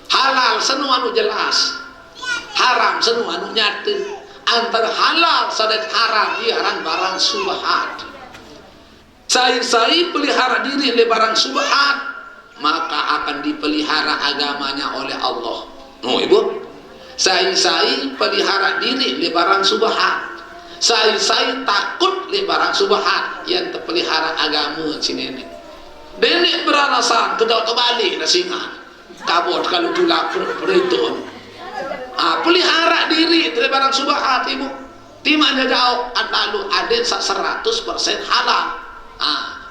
halal senu anu jelas haram senu anu nyata antara halal sadat haram iaran barang subhat saya pelihara diri oleh barang subhat maka akan dipelihara agamanya oleh Allah no ibu saya pelihara diri oleh barang subhat saya takut oleh barang subhat yang terpelihara agama sini ini denek beralasan kedau terbalik nasingan kabut kalau tulak perhitung pelihara diri dari barang subhat ibu timanya jauh lalu ada 100% halal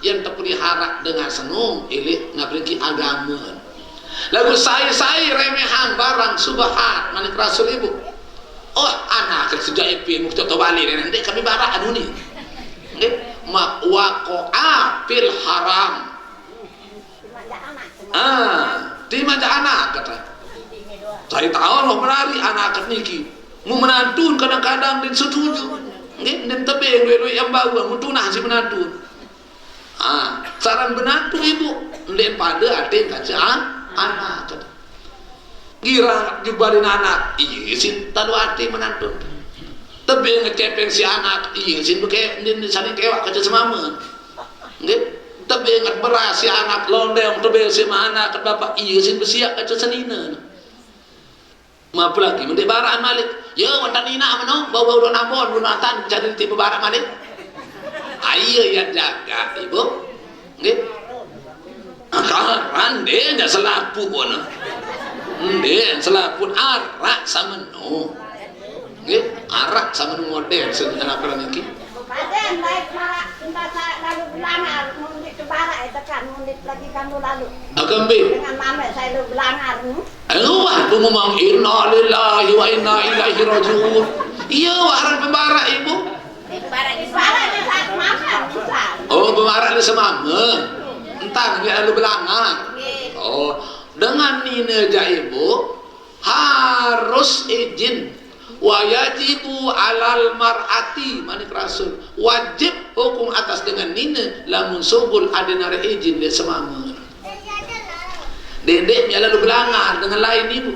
yang terpelihara dengan senung ilih ngabriki agama lalu saya remehan barang subhat manik Rasul ibu oh anak sejak IP mukti terbalik nanti kami barang anu ni waqa'a fil haram di majak anak kata saya tahu loh menari anak niki mau menantun kadang-kadang dan setuju dan tebing duit yang baru mau tunah si menantun saran menantu ibu dan pada adik kaca anak kata kira jubalin anak iya sin tadu hati menantun tebing ngecepeng si anak iya sin pakai ini saling kewak kaca semama tapi ingat beras si anak londeng tebel si anak kat bapak iya sin bersiap kaca senina maaf lagi mendek baraan malik ya wantan ina menong bau-bau don ambon bunatan cari tipe barang malik ayo yang jaga ibu nggih akaran dia nya selapu pun dia selapu arak sama no nggih arak sama model sebenarnya apa niki Paden baik marak cinta saya lalu belangar mundit ke barak tekan mundit lagi kamu lalu. Agambe. Dengan mama saya lalu belangar. Wah, tu ngomong inna lillahi wa inna ilaihi rajiun. Iya, waran pembarak ibu. Pembarak di semama. Oh, pembarak di semama. Entah dia lalu belangar. Oh, dengan ini aja ibu harus izin. Wa yajibu alal mar'ati manik Rasul wajib hukum atas dengan nina lamun sugul adenare izin dia semama dendek lalu belangar dengan lain ibu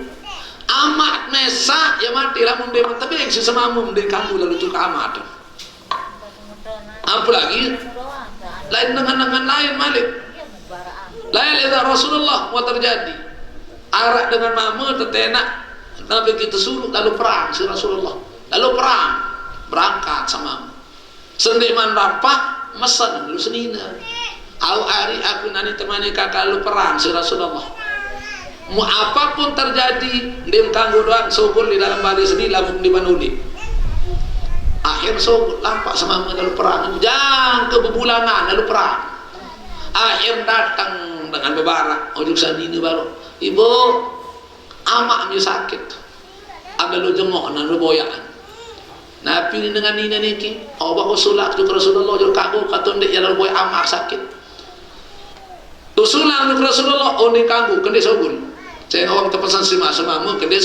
amat mesa ya mati lamun dia tapi yang si semamum dia kamu lalu tu amat. Apalagi lain dengan lain malik. Lain lihat Rasulullah mau terjadi arak dengan mama tetenak Nabi kita suruh lalu perang si Rasulullah lalu perang berangkat sama sendiman rapat mesan lalu senina au hari aku nani temani kakak lalu perang si Rasulullah mau apapun terjadi dia kanggo doang syukur di dalam balik sedih lamun di manuli akhir syukur lampak sama lalu perang jangan kebebulanan lalu perang akhir datang dengan bebarak ojuk sandini baru ibu amak mi sakit ada lu jengok nan lu boyaan nabi dengan ini niki obat usulah ke Rasulullah jur kanggo katon dek ya boy amak sakit usulah ke Rasulullah oni kanggo kende sobun saya ngawang tepesan si mak semamu kende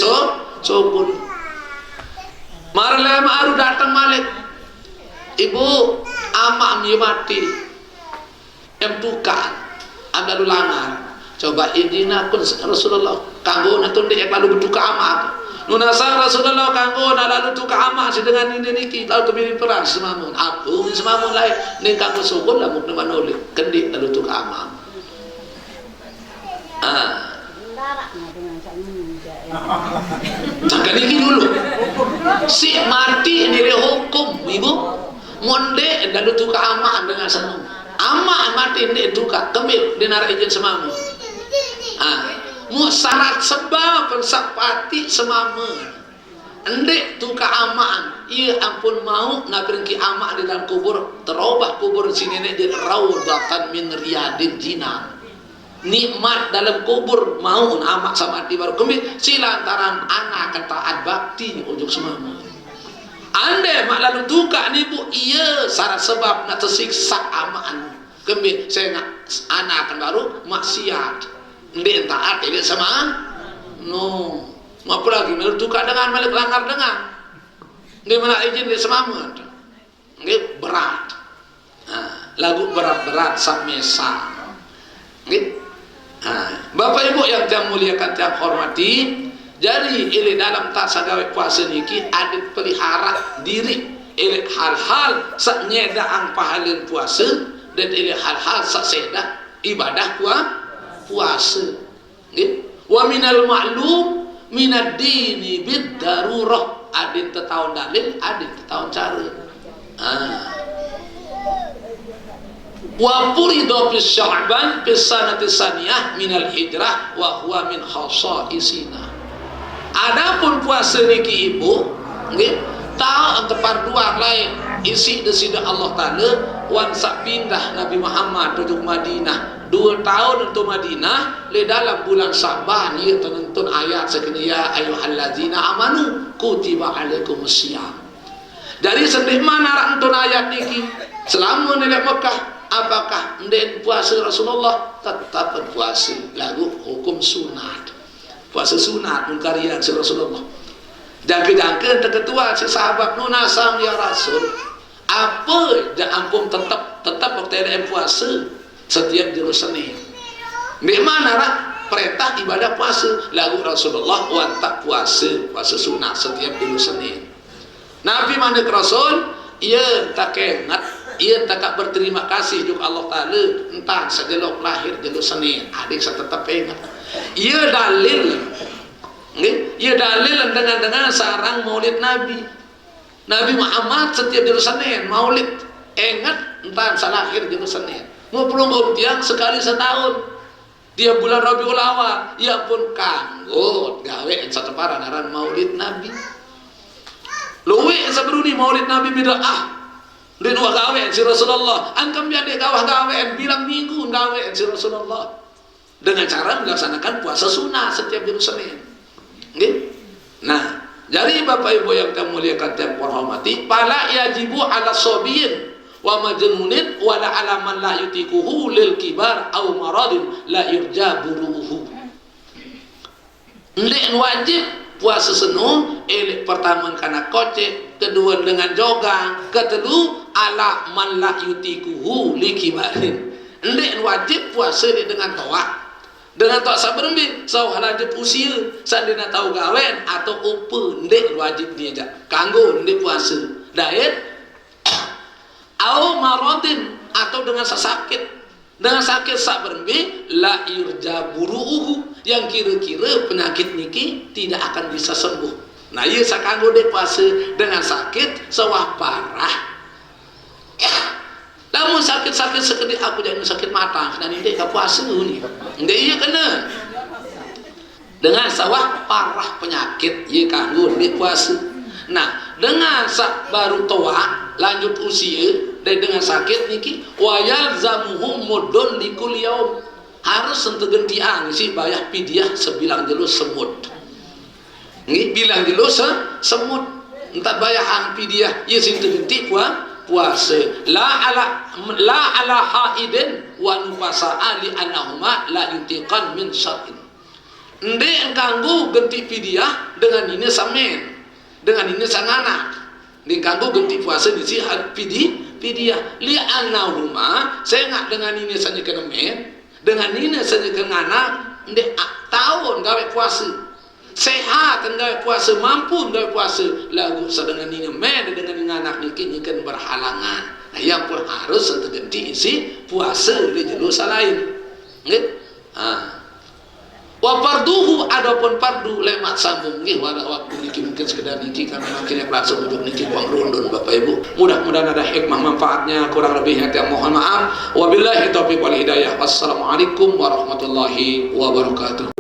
sobun marle maru datang malik ibu amak mi mati empukan ada lu langar coba izina pun Rasulullah kanggo natun dek lalu berduka amat nunasa Rasulullah kanggo lalu tuka amat dengan ini niki lalu tubirin perang semamun aku semamun lain ni kanggo sukun lah mukna manoli kendik lalu tuka amat jangan ini dulu si mati ini hukum ibu monde lalu tuka amat dengan senang ama mati ini duka kemil dinar izin semamu mu syarat sebab sapati semamu ndek tuka amaan iya ampun mau nabrengki ama di dalam kubur terubah kubur sini jadi raudhatan min riyadil jinan nikmat dalam kubur mau amak sama di baru kemil silantaran anak ketaat bakti ujuk semamu ande mak lalu duka ni bu iya syarat sebab nak tersiksa amaan kembi saya nak anak kan baru maksiat ndek taat ini sama no apa lagi lalu duka dengan malik langgar dengan dia mana izin dia semamun nggih berat lagu berat-berat sak mesa nggih Bapak Ibu yang saya muliakan saya hormati jadi ini dalam tak sagawe puasa niki adit pelihara diri ini hal-hal sak nyedaan pahalin puasa dan ini hal-hal sak seda ibadah puasa wa minal ma'lum minad dini bid darurah adit tahun dalil adit tahun cara wa furidu fi sya'ban fi sanati saniyah minal hijrah wa huwa min khasaisina. Adapun puasa niki ibu nggih tahu tempat dua lain isi desida Allah Ta'ala wan sak pindah Nabi Muhammad tujuh Madinah 2 tahun untuk Madinah le dalam bulan Sa'ban ia tenentun ayat sekini ya ayyuhallazina amanu kutiba alaikumusiyam dari sedih mana rantun ayat niki selama nilai Mekah apakah ndek puasa Rasulullah tetap puasa lagu hukum sunat puasa sunat mengkarya si Rasulullah jangka-jangka terketua si sahabat nunasam ya Rasul apa dan ampun tetap waktu ada puasa setiap juru Senin di mana lah perintah ibadah puasa lagu Rasulullah wantak puasa sunat setiap juru Senin Nabi mandek Rasul ia tak ingat ia tak berterima kasih juga Allah Ta'ala entah sejelok lahir jelu Senin adik saya tetap ingat ia dalil dengan sarang maulid Nabi Muhammad setiap jelu Senin maulid ingat entah salahir jelu Senin ngumpul tiang sekali setahun dia bulan Rabiul Awal ia pun kanggo gawe satu paranaran maulid Nabi luwe sabruni maulid Nabi bid'ah dan wah gawean si Rasulullah angkam biar dia gawean bilang minggu gawean si Rasulullah dengan cara melaksanakan puasa sunnah setiap jam Senin nah jadi Bapak Ibu yang kita muliakan dan hormati pala yajibu ala sobiyin wa majnunin wa la alaman la yutikuhu lil kibar au maradin la yurja buruhu ndek wajib puasa senuh pertama karena kocek kedua dengan jogang kedua ala man la yutikuhu li kibarin ndek wajib puasa dengan toa dengan tak sabar bi sau lanjut usia sandina tahu gawen atau upe ndek wajib dia kanggo ndek puasa daet au maradin atau dengan sakit sak berembi la yurja buruuhu yang kira-kira penyakit niki tidak akan bisa sembuh. Nah ieu sakanggo dek puasa dengan sakit sawah parah. Namun sakit-sakit sekedip aku jangan sakit mata dan ini tak puasa ni. Ndek iya kena. Dengan sawah parah penyakit ye kanggo ndek puasa. Nah, dengan sak baru tua lanjut usia dan dengan sakit niki wayal zamuhu mudun likul yaum harus sentegen tiang si bayar pidiah sebilang jelo semut. Nggih bilang jelo semut entar bayar hang pidiah ye sing tegenti puasa la ala haidin wa nufasa ali anahuma la yutiqan min syar'in. Ndek kanggo genti pidiah dengan ini samen dengan ini sangana ning kanggo genti puasa di si pidiah li anahuma saya ngak dengan ini saja kena men dengan ini saja kena ndek tahun gawe puasa sehat dan puasa mampu dan puasa lagu sedang ini men dengan anak niki kan berhalangan. Nah, yang pun harus terganti isi puasa di jalur lain. Nggih. Wa farduhu adapun fardu lemat sambung nggih waktu niki mungkin sekedar niki karena akhirnya langsung ujung niki kuang rundun Bapak Ibu. Mudah-mudahan ada hikmah manfaatnya, kurang lebihnya yang mohon maaf. Wabillahi taufiq wal hidayah. Wassalamualaikum warahmatullahi wabarakatuh.